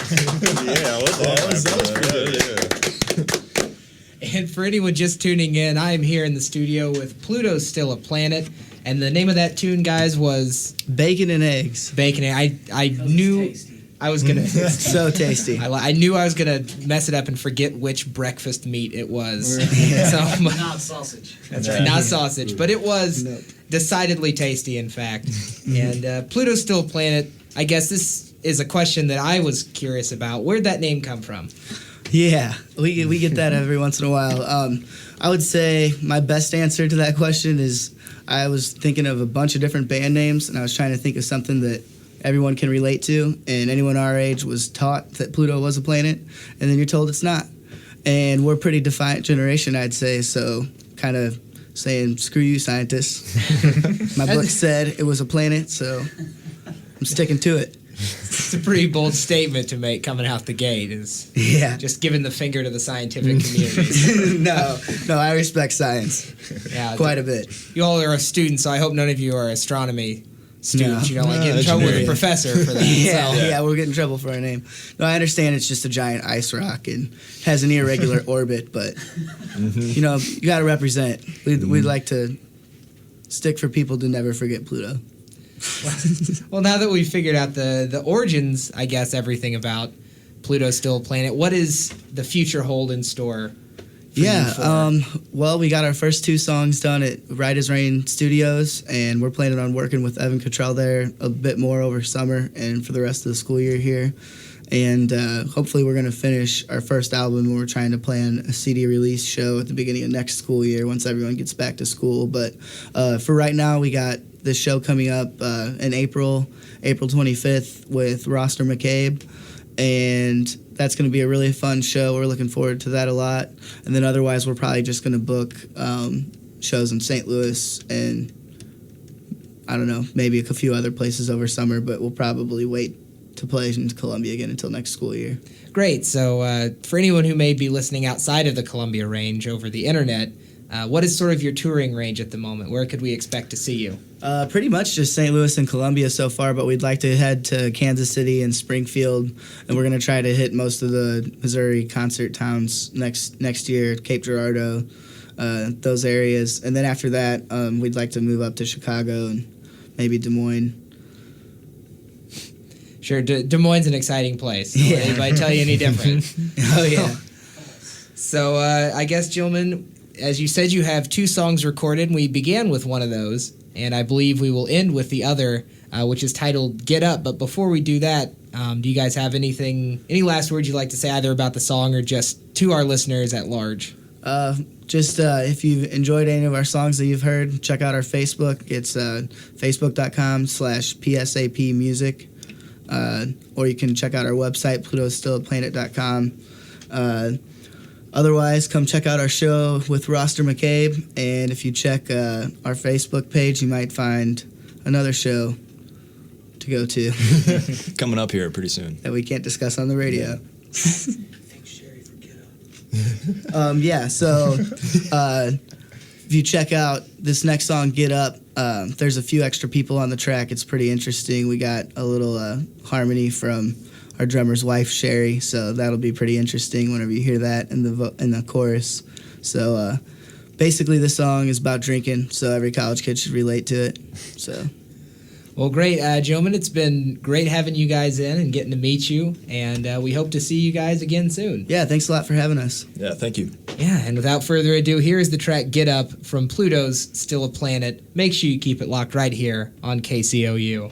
was pretty good. And for anyone just tuning in, I am here in the studio with Pluto's Still a Planet. And the name of that tune, guys, was Bacon and Eggs. Bacon. I knew I was gonna. So tasty. I knew I was gonna mess it up and forget which breakfast meat it was. Not sausage. That's right, not sausage, but it was decidedly tasty, in fact. And Pluto's Still a Planet. I guess this is a question that I was curious about. Where'd that name come from? Yeah, we get that every once in a while. I would say my best answer to that question is I was thinking of a bunch of different band names, and I was trying to think of something that everyone can relate to, and anyone our age was taught that Pluto was a planet, and then you're told it's not. And we're a pretty defiant generation, I'd say, so kind of saying, screw you, scientists. My book said it was a planet, so I'm sticking to it. It's a pretty bold statement to make coming out the gate, is just giving the finger to the scientific community. No, I respect science quite a bit. You all are students, so I hope none of you are astronomy students. No. You don't get in trouble with the professor for that. Yeah, we'll get in trouble for our name. No, I understand it's just a giant ice rock and has an irregular orbit, but you got to represent. We'd like to stick for people to never forget Pluto. Well, now that we've figured out the origins, I guess, everything about Pluto's Still a Planet, what does the future hold in store for you four? Well, we got our first 2 songs done at Right as Rain Studios, and we're planning on working with Evan Cottrell there a bit more over summer and for the rest of the school year here. And hopefully we're going to finish our first album, and we're trying to plan a CD release show at the beginning of next school year once everyone gets back to school. But for right now, we got this show coming up in April 25th with Roster McCabe, and that's going to be a really fun show. We're looking forward to that a lot. And then otherwise, we're probably just going to book shows in St. Louis and, I don't know, maybe a few other places over summer, but we'll probably wait to play in Columbia again until next school year. Great. So for anyone who may be listening outside of the Columbia range over the internet, what is sort of your touring range at the moment? Where could we expect to see you? Pretty much just St. Louis and Columbia so far, but we'd like to head to Kansas City and Springfield, and we're going to try to hit most of the Missouri concert towns next year, Cape Girardeau, those areas. And then after that, we'd like to move up to Chicago and maybe Des Moines. Sure, Des Moines is an exciting place. Don't let anybody tell you any different. Oh, yeah. So I guess, gentlemen, as you said, you have 2 songs recorded, and we began with one of those, and I believe we will end with the other, which is titled Get Up. But before we do that, do you guys have any last words you'd like to say either about the song or just to our listeners at large? If you've enjoyed any of our songs that you've heard, check out our Facebook. It's facebook.com/PSAP music. Or you can check out our website, plutosstillaplanet.com. Otherwise, come check out our show with Roster McCabe, and if you check our Facebook page, you might find another show to go to. Coming up here pretty soon. That we can't discuss on the radio. Thanks, Sherry, for Get Up. So if you check out this next song, Get Up, there's a few extra people on the track. It's pretty interesting. We got a little harmony from our drummer's wife, Sherry, so that'll be pretty interesting whenever you hear that in the chorus. So basically this song is about drinking, so every college kid should relate to it. So, well, great, gentlemen. It's been great having you guys in and getting to meet you, and we hope to see you guys again soon. Yeah, thanks a lot for having us. Yeah, thank you. Yeah, and without further ado, here is the track Get Up from Pluto's Still a Planet. Make sure you keep it locked right here on KCOU.